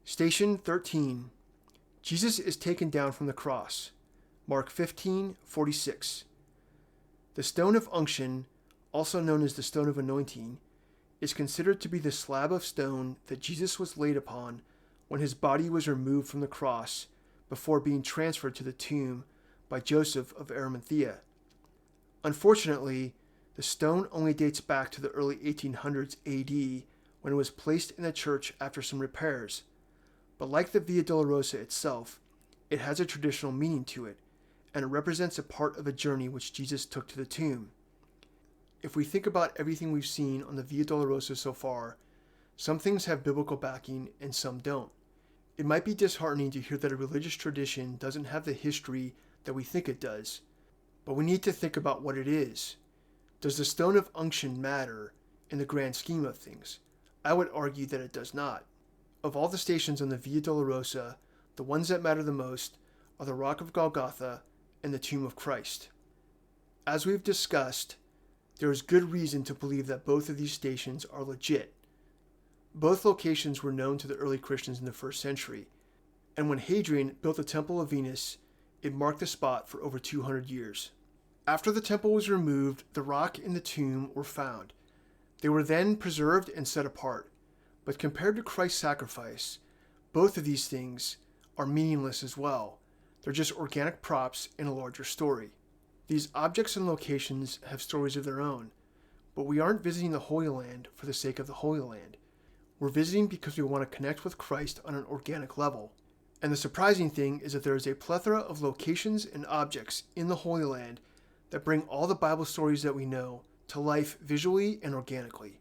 Station 13. Jesus is taken down from the cross. Mark 15:46. The stone of unction, also known as the stone of anointing, is considered to be the slab of stone that Jesus was laid upon when his body was removed from the cross before being transferred to the tomb by Joseph of Arimathea. Unfortunately, the stone only dates back to the early 1800s AD when it was placed in the church after some repairs. But like the Via Dolorosa itself, it has a traditional meaning to it, and it represents a part of a journey which Jesus took to the tomb. If we think about everything we've seen on the Via Dolorosa so far, some things have biblical backing and some don't. It might be disheartening to hear that a religious tradition doesn't have the history that we think it does, but we need to think about what it is. Does the stone of unction matter in the grand scheme of things? I would argue that it does not. Of all the stations on the Via Dolorosa, the ones that matter the most are the Rock of Golgotha and the Tomb of Christ. As we've discussed, there is good reason to believe that both of these stations are legit. Both locations were known to the early Christians in the 1st century, and when Hadrian built the Temple of Venus, it marked the spot for over 200 years. After the temple was removed, the rock and the tomb were found. They were then preserved and set apart. But compared to Christ's sacrifice, both of these things are meaningless as well. They're just organic props in a larger story. These objects and locations have stories of their own, but we aren't visiting the Holy Land for the sake of the Holy Land. We're visiting because we want to connect with Christ on an organic level. And the surprising thing is that there is a plethora of locations and objects in the Holy Land that bring all the Bible stories that we know to life visually and organically.